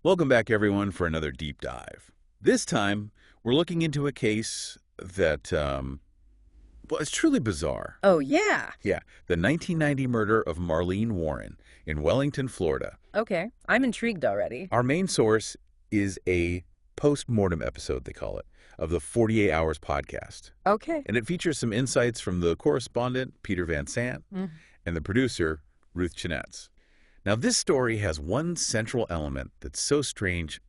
Welcome back, everyone, for another deep dive. This time, we're looking into a case that, well, it's truly bizarre. Oh, yeah. Yeah, the 1990 murder of Marlene Warren in Wellington, Florida. Okay, I'm intrigued already. Our main source is a Postmortem episode, they call it, of the 48 Hours podcast. Okay. And it features some insights from the correspondent, Peter Van Sant, and the producer, Ruth Chinetz. Now, this story has one central element that's so strange,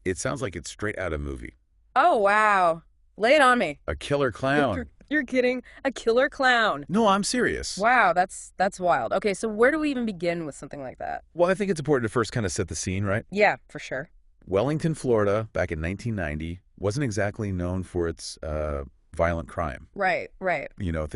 it sounds like it's straight out of a movie. Oh, wow. Lay it on me. A killer clown. You're kidding. A killer clown. No, I'm serious. Wow, that's wild. Okay, so where do we even begin with something like that? Well, I think it's important to first kind of set the scene, right? Yeah, for sure. Wellington, Florida, back in 1990, wasn't exactly known for its violent crime. Right. You know,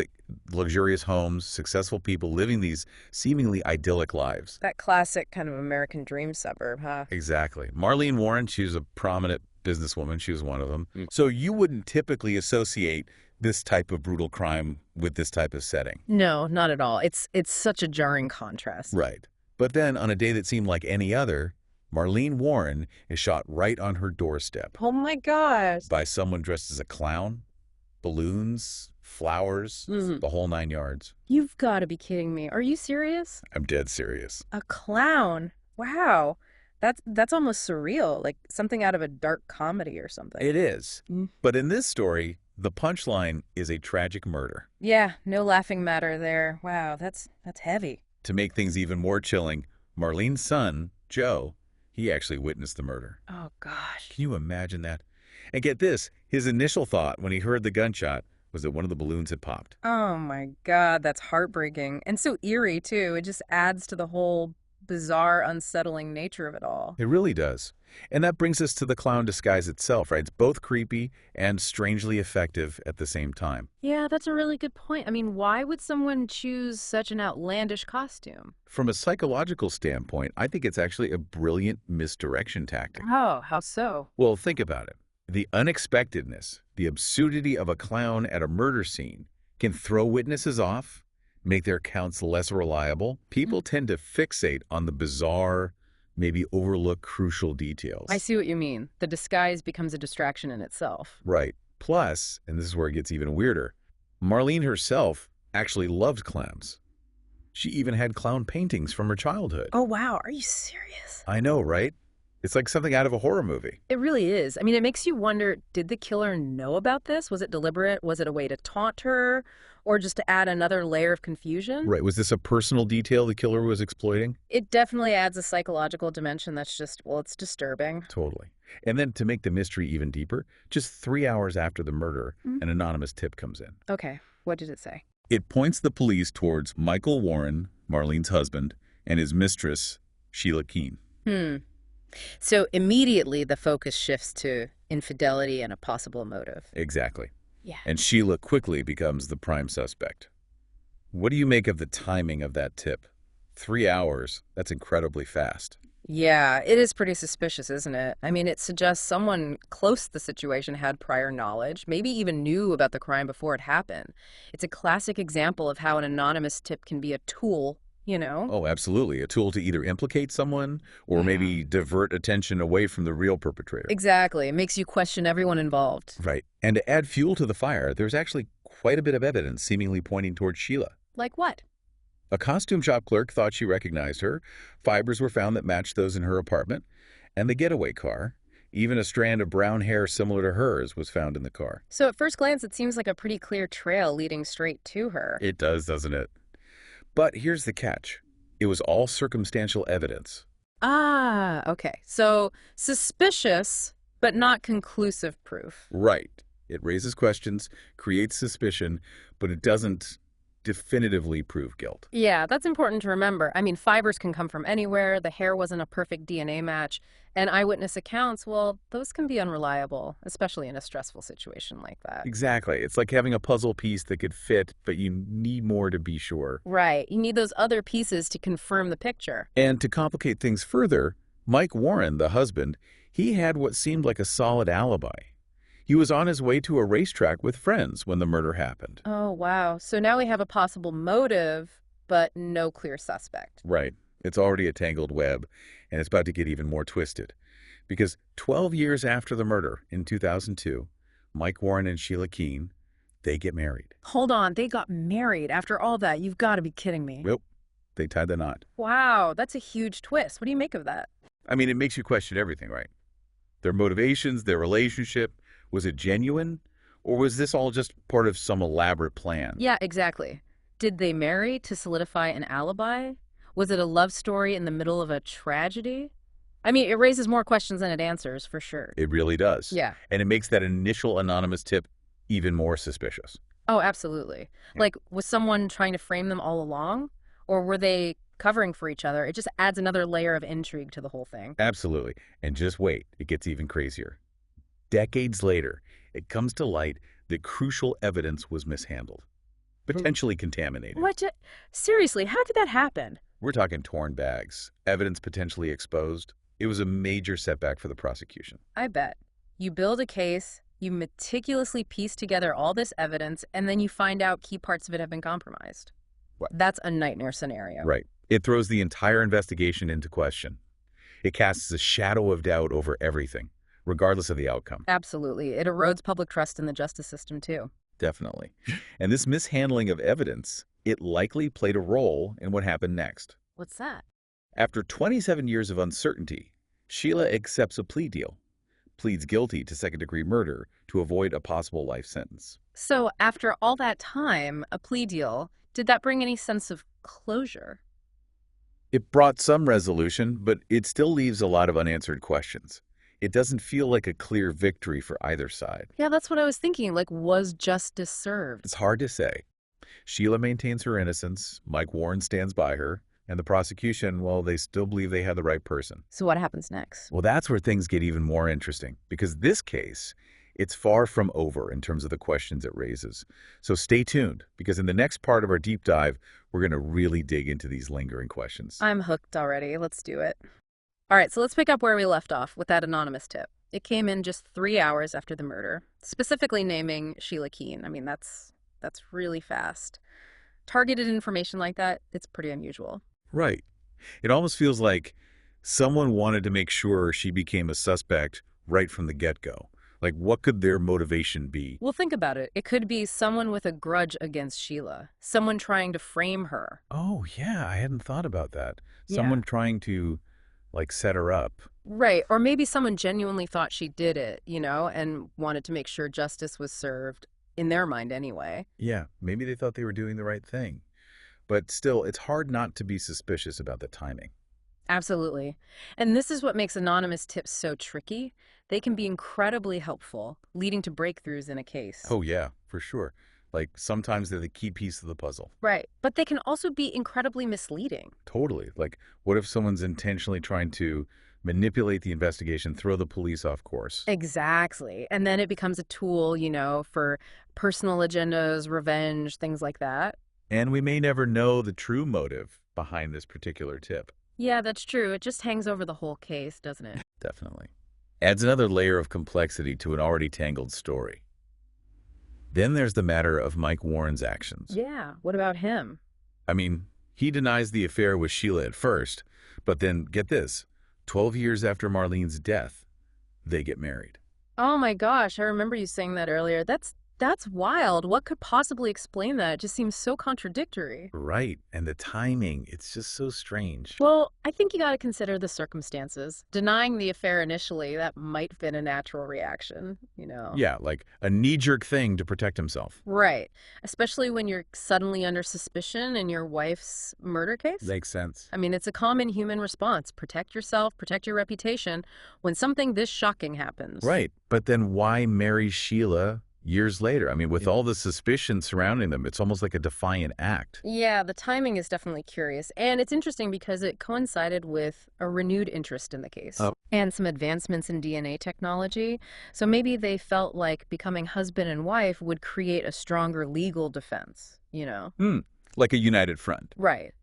luxurious homes, successful people living these seemingly idyllic lives. That classic kind of American dream suburb, huh? Exactly. Marlene Warren, she was a prominent businesswoman. She was one of them. So you wouldn't typically associate this type of brutal crime with this type of setting. No, not at all. It's such a jarring contrast. Right. But then on a day that seemed like any other, Marlene Warren is shot right on her doorstep Oh my gosh. by someone dressed as a clown, balloons, flowers, the whole 9 yards. You've got to be kidding me. Are you serious? I'm dead serious. A clown. Wow. That's almost surreal, like something out of a dark comedy or something. It is. Mm. But in this story, the punchline is a tragic murder. Yeah, no laughing matter there. Wow, that's heavy. To make things even more chilling, Marlene's son, Joe, he actually witnessed the murder. Oh gosh. Can you imagine that? And get this, his initial thought when he heard the gunshot was that one of the balloons had popped. Oh my God, that's heartbreaking and so eerie too. It just adds to the whole bizarre, unsettling nature of it all. It really does. And that brings us to the clown disguise itself, right? It's both creepy and strangely effective at the same time. Yeah, that's a really good point. I mean, why would someone choose such an outlandish costume? From a psychological standpoint, I think it's actually a brilliant misdirection tactic. Oh, how so? Well, think about it. The unexpectedness, the absurdity of a clown at a murder scene can throw witnesses off, make their accounts less reliable. People tend to fixate on the bizarre, maybe overlook crucial details. I see what you mean. The disguise becomes a distraction in itself. Right. Plus, and this is where it gets even weirder, Marlene herself actually loved clowns. She even had clown paintings from her childhood. Oh, wow. Are you serious? I know, right? It's like something out of a horror movie. It really is. I mean, it makes you wonder, did the killer know about this? Was it deliberate? Was it a way to taunt her? Or just to add another layer of confusion? Right. Was this a personal detail the killer was exploiting? It definitely adds a psychological dimension that's just, well, it's disturbing. Totally. And then to make the mystery even deeper, just 3 hours after the murder, an anonymous tip comes in. Okay, what did it say? It points the police towards Michael Warren, Marlene's husband, and his mistress, Sheila Keene. So immediately the focus shifts to infidelity and a possible motive. Exactly. Yeah. And Sheila quickly becomes the prime suspect. What do you make of the timing of that tip? 3 hours, that's incredibly fast. Yeah, it is pretty suspicious, isn't it? I mean, it suggests someone close to the situation had prior knowledge, maybe even knew about the crime before it happened. It's a classic example of how an anonymous tip can be a tool, you know? Oh, absolutely. A tool to either implicate someone or maybe divert attention away from the real perpetrator. Exactly. It makes you question everyone involved. Right. And to add fuel to the fire, there's actually quite a bit of evidence seemingly pointing towards Sheila. Like what? A costume shop clerk thought she recognized her. Fibers were found that matched those in her apartment. And the getaway car, even a strand of brown hair similar to hers, was found in the car. So at first glance, it seems like a pretty clear trail leading straight to her. It does, doesn't it? But here's the catch. It was all circumstantial evidence. Ah, okay. So suspicious, but not conclusive proof. Right. It raises questions, creates suspicion, but it doesn't definitively prove guilt. Yeah, that's important to remember. I mean, fibers can come from anywhere. The hair wasn't a perfect DNA match. And eyewitness accounts, well, those can be unreliable, especially in a stressful situation like that. Exactly. It's like having a puzzle piece that could fit, but you need more to be sure. Right. You need those other pieces to confirm the picture. And to complicate things further, Mike Warren, the husband, he had what seemed like a solid alibi. He was on his way to a racetrack with friends when the murder happened. Oh, wow. So now we have a possible motive, but no clear suspect. Right. It's already a tangled web. And it's about to get even more twisted. Because 12 years after the murder in 2002, Mike Warren and Sheila Keene, they get married. Hold on, they got married after all that. You've got to be kidding me. Well, they tied the knot. Wow, that's a huge twist. What do you make of that? I mean, it makes you question everything, right? Their motivations, their relationship, was it genuine? Or was this all just part of some elaborate plan? Yeah, exactly. Did they marry to solidify an alibi? Was it a love story in the middle of a tragedy? I mean, it raises more questions than it answers, for sure. It really does. Yeah. And it makes that initial anonymous tip even more suspicious. Oh, absolutely. Yeah. Like, was someone trying to frame them all along? Or were they covering for each other? It just adds another layer of intrigue to the whole thing. Absolutely. And just wait, it gets even crazier. Decades later, it comes to light that crucial evidence was mishandled, potentially contaminated. What? Seriously, how did that happen? We're talking torn bags, evidence potentially exposed. It was a major setback for the prosecution. I bet. You build a case, you meticulously piece together all this evidence, and then you find out key parts of it have been compromised. What? That's a nightmare scenario. Right. It throws the entire investigation into question. It casts a shadow of doubt over everything, regardless of the outcome. Absolutely. It erodes public trust in the justice system, too. Definitely. And this mishandling of evidence, it likely played a role in what happened next. What's that? After 27 years of uncertainty, Sheila accepts a plea deal, pleads guilty to second-degree murder to avoid a possible life sentence. So, after all that time, a plea deal, did that bring any sense of closure? It brought some resolution, but it still leaves a lot of unanswered questions. It doesn't feel like a clear victory for either side. Yeah, that's what I was thinking. Like, was justice served? It's hard to say. Sheila maintains her innocence, Mike Warren stands by her, and the prosecution, well, they still believe they had the right person. So what happens next? Well, that's where things get even more interesting, because this case, it's far from over in terms of the questions it raises. So stay tuned, because in the next part of our deep dive, we're going to really dig into these lingering questions. I'm hooked already. Let's do it. All right, so let's pick up where we left off with that anonymous tip. It came in just 3 hours after the murder, specifically naming Sheila Keene. I mean, that's really fast. Targeted information like that, it's pretty unusual. Right. It almost feels like someone wanted to make sure she became a suspect right from the get-go. Like, what could their motivation be? Well, think about it. It could be someone with a grudge against Sheila, someone trying to frame her. Oh, yeah, I hadn't thought about that. Yeah. Someone trying to, set her up. Right, or maybe someone genuinely thought she did it, and wanted to make sure justice was served, in their mind anyway. Yeah, maybe they thought they were doing the right thing. But still, it's hard not to be suspicious about the timing. Absolutely. And this is what makes anonymous tips so tricky. They can be incredibly helpful, leading to breakthroughs in a case. Oh, yeah, for sure. Like, sometimes they're the key piece of the puzzle. Right. But they can also be incredibly misleading. Totally. Like, what if someone's intentionally trying to manipulate the investigation, throw the police off course? Exactly. And then it becomes a tool, for personal agendas, revenge, things like that. And we may never know the true motive behind this particular tip. Yeah, that's true. It just hangs over the whole case, doesn't it? Definitely. Adds another layer of complexity to an already tangled story. Then there's the matter of Mike Warren's actions. Yeah. What about him? I mean, he denies the affair with Sheila at first, but then, get this, 12 years after Marlene's death, they get married. Oh my gosh, I remember you saying that earlier. That's wild. What could possibly explain that? It just seems so contradictory. Right, and the timing, it's just so strange. Well, I think you got to consider the circumstances. Denying the affair initially, that might have been a natural reaction, Yeah, like a knee-jerk thing to protect himself. Right. Especially when you're suddenly under suspicion in your wife's murder case. Makes sense. I mean, it's a common human response. Protect yourself, protect your reputation when something this shocking happens. Right, but then why marry Sheila years later? I mean, with all the suspicion surrounding them, it's almost like a defiant act. Yeah, the timing is definitely curious. And it's interesting because it coincided with a renewed interest in the case. And some advancements in DNA technology. So maybe they felt like becoming husband and wife would create a stronger legal defense, Like a united front. Right.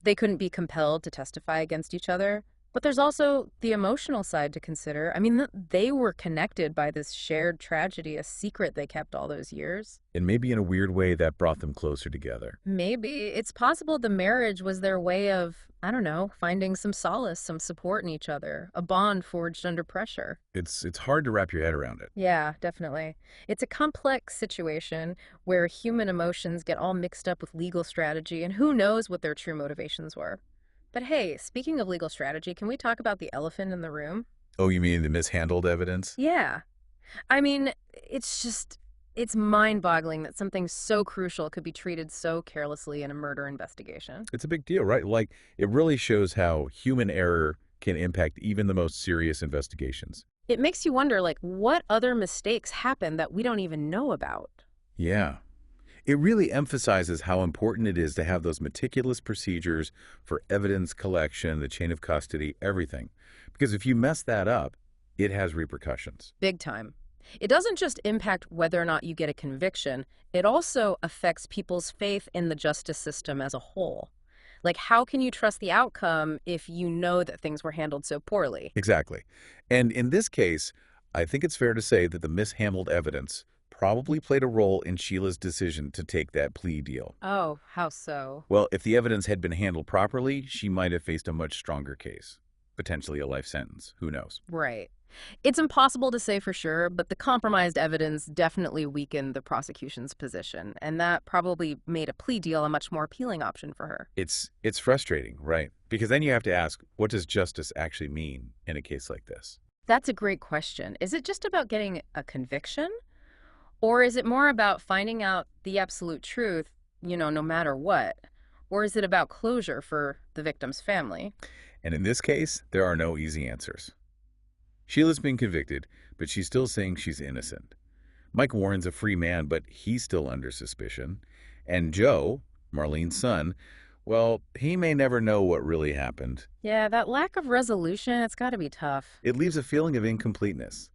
They couldn't be compelled to testify against each other. But there's also the emotional side to consider. I mean, they were connected by this shared tragedy, a secret they kept all those years. And maybe in a weird way that brought them closer together. Maybe it's possible the marriage was their way of, I don't know, finding some solace, some support in each other, a bond forged under pressure. It's hard to wrap your head around it. Yeah, definitely. It's a complex situation where human emotions get all mixed up with legal strategy, and who knows what their true motivations were. But hey, speaking of legal strategy, can we talk about the elephant in the room? Oh, you mean the mishandled evidence? Yeah. I mean, it's mind-boggling that something so crucial could be treated so carelessly in a murder investigation. It's a big deal, right? Like, it really shows how human error can impact even the most serious investigations. It makes you wonder, like, what other mistakes happen that we don't even know about? Yeah. It really emphasizes how important it is to have those meticulous procedures for evidence collection, the chain of custody, everything. Because if you mess that up, it has repercussions. Big time. It doesn't just impact whether or not you get a conviction, it also affects people's faith in the justice system as a whole. Like, how can you trust the outcome if you know that things were handled so poorly? Exactly. And in this case, I think it's fair to say that the mishandled evidence probably played a role in Sheila's decision to take that plea deal. Oh, how so? Well, if the evidence had been handled properly, she might have faced a much stronger case, potentially a life sentence. Who knows? Right. It's impossible to say for sure, but the compromised evidence definitely weakened the prosecution's position, and that probably made a plea deal a much more appealing option for her. It's frustrating, right? Because then you have to ask, what does justice actually mean in a case like this? That's a great question. Is it just about getting a conviction? Or is it more about finding out the absolute truth, no matter what? Or is it about closure for the victim's family? And in this case, there are no easy answers. Sheila's been convicted, but she's still saying she's innocent. Mike Warren's a free man, but he's still under suspicion. And Joe, Marlene's son, well, he may never know what really happened. Yeah, that lack of resolution, it's got to be tough. It leaves a feeling of incompleteness,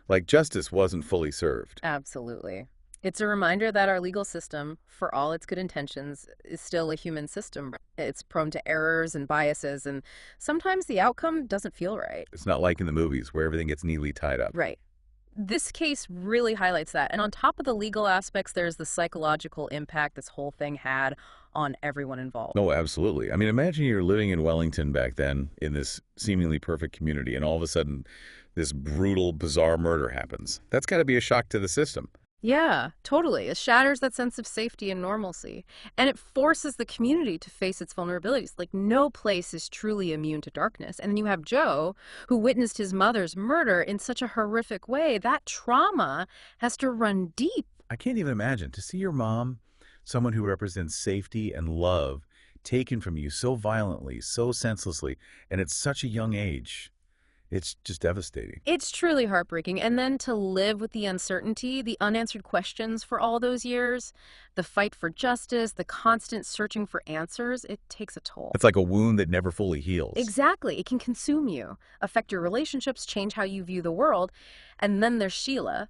like justice wasn't fully served. Absolutely. It's a reminder that our legal system, for all its good intentions, is still a human system. It's prone to errors and biases, and sometimes the outcome doesn't feel right. It's not like in the movies where everything gets neatly tied up. Right. This case really highlights that. And on top of the legal aspects, there's the psychological impact this whole thing had on everyone involved. No, absolutely. I mean, imagine you're living in Wellington back then in this seemingly perfect community, and all of a sudden this brutal, bizarre murder happens. That's got to be a shock to the system. Yeah, totally. It shatters that sense of safety and normalcy. And it forces the community to face its vulnerabilities. Like, no place is truly immune to darkness. And then you have Joe, who witnessed his mother's murder in such a horrific way. That trauma has to run deep. I can't even imagine to see your mom, someone who represents safety and love, taken from you so violently, so senselessly, and at such a young age. It's just devastating. It's truly heartbreaking. And then to live with the uncertainty, the unanswered questions for all those years, the fight for justice, the constant searching for answers, it takes a toll. It's like a wound that never fully heals. Exactly. It can consume you, affect your relationships, change how you view the world. And then there's Sheila.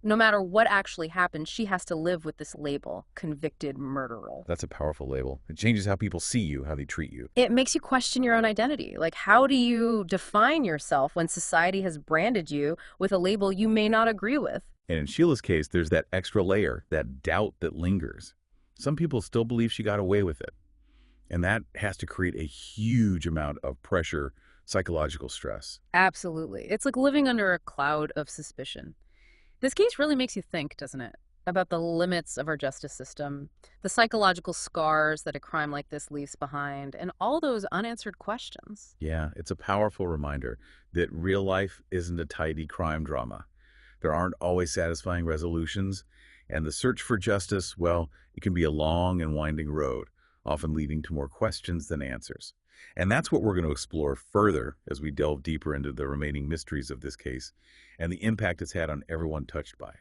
No matter what actually happened, she has to live with this label, convicted murderer. That's a powerful label. It changes how people see you, how they treat you. It makes you question your own identity. Like, how do you define yourself when society has branded you with a label you may not agree with? And in Sheila's case, there's that extra layer, that doubt that lingers. Some people still believe she got away with it. And that has to create a huge amount of pressure, psychological stress. Absolutely. It's like living under a cloud of suspicion. This case really makes you think, doesn't it? About the limits of our justice system, the psychological scars that a crime like this leaves behind, and all those unanswered questions. Yeah, it's a powerful reminder that real life isn't a tidy crime drama. There aren't always satisfying resolutions, and the search for justice, well, it can be a long and winding road, often leading to more questions than answers. And that's what we're going to explore further as we delve deeper into the remaining mysteries of this case and the impact it's had on everyone touched by it.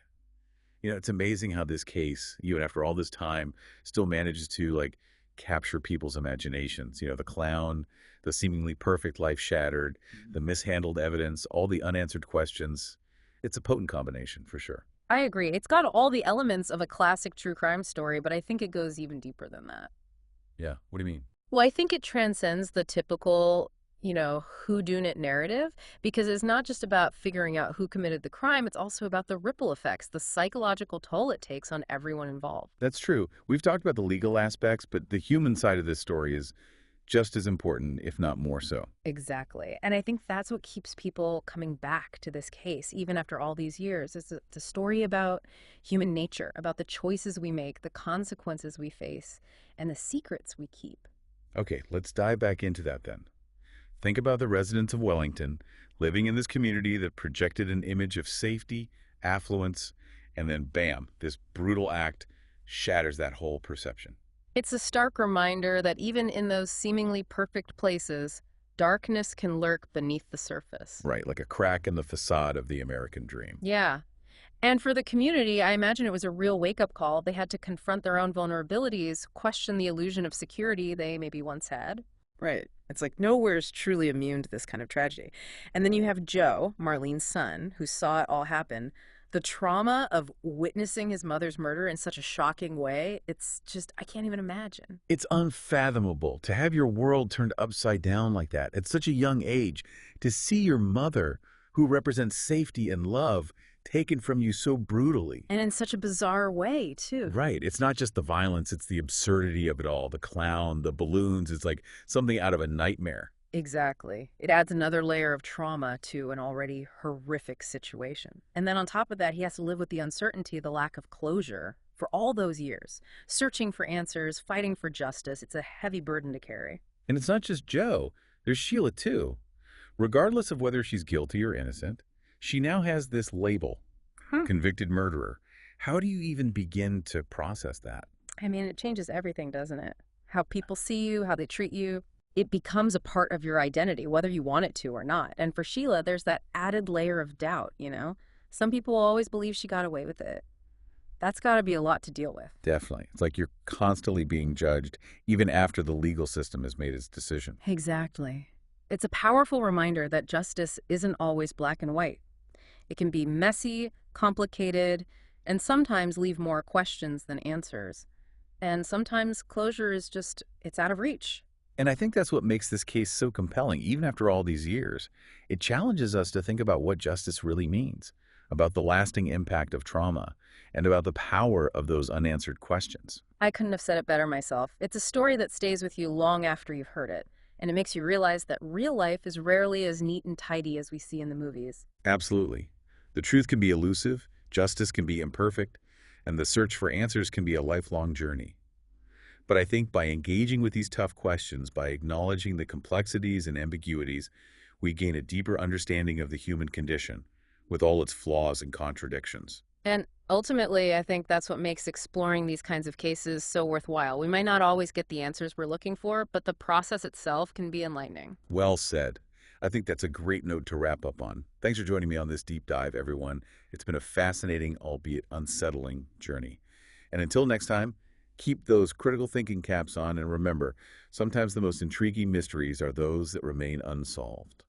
You know, it's amazing how this case, even after all this time, still manages to capture people's imaginations. You know, the clown, the seemingly perfect life shattered, the mishandled evidence, all the unanswered questions. It's a potent combination for sure. I agree. It's got all the elements of a classic true crime story, but I think it goes even deeper than that. Yeah, what do you mean? Well, I think it transcends the typical whodunit narrative, because it's not just about figuring out who committed the crime, it's also about the ripple effects, the psychological toll it takes on everyone involved. That's true. We've talked about the legal aspects, but the human side of this story is just as important, if not more so. Exactly. And I think that's what keeps people coming back to this case, even after all these years. It's a story about human nature, about the choices we make, the consequences we face, and the secrets we keep. Okay, let's dive back into that then. Think about the residents of Wellington living in this community that projected an image of safety, affluence, and then bam, this brutal act shatters that whole perception. It's a stark reminder that even in those seemingly perfect places, darkness can lurk beneath the surface. Right, like a crack in the facade of the American dream. Yeah. And for the community, I imagine it was a real wake-up call. They had to confront their own vulnerabilities, question the illusion of security they maybe once had. Right. It's like nowhere's truly immune to this kind of tragedy. And then you have Joe, Marlene's son, who saw it all happen. The trauma of witnessing his mother's murder in such a shocking way, it's just, I can't even imagine. It's unfathomable to have your world turned upside down like that at such a young age, to see your mother, who represents safety and love, taken from you so brutally. And in such a bizarre way, too. Right. It's not just the violence, it's the absurdity of it all. The clown, the balloons, it's like something out of a nightmare. Exactly. It adds another layer of trauma to an already horrific situation. And then on top of that, he has to live with the uncertainty, the lack of closure for all those years, searching for answers, fighting for justice. It's a heavy burden to carry. And it's not just Joe. There's Sheila, too. Regardless of whether she's guilty or innocent, she now has this label, convicted murderer. How do you even begin to process that? I mean, it changes everything, doesn't it? How people see you, how they treat you. It becomes a part of your identity, whether you want it to or not. And for Sheila, there's that added layer of doubt. Some people always believe she got away with it. That's got to be a lot to deal with. Definitely. It's like you're constantly being judged, even after the legal system has made its decision. Exactly. It's a powerful reminder that justice isn't always black and white. It can be messy, complicated, and sometimes leave more questions than answers. And sometimes closure is just, it's out of reach. And I think that's what makes this case so compelling, even after all these years. It challenges us to think about what justice really means, about the lasting impact of trauma, and about the power of those unanswered questions. I couldn't have said it better myself. It's a story that stays with you long after you've heard it, and it makes you realize that real life is rarely as neat and tidy as we see in the movies. Absolutely. The truth can be elusive, justice can be imperfect, and the search for answers can be a lifelong journey. But I think by engaging with these tough questions, by acknowledging the complexities and ambiguities, we gain a deeper understanding of the human condition, with all its flaws and contradictions. And ultimately, I think that's what makes exploring these kinds of cases so worthwhile. We might not always get the answers we're looking for, but the process itself can be enlightening. Well said. I think that's a great note to wrap up on. Thanks for joining me on this deep dive, everyone. It's been a fascinating, albeit unsettling, journey. And until next time, keep those critical thinking caps on, and remember, sometimes the most intriguing mysteries are those that remain unsolved.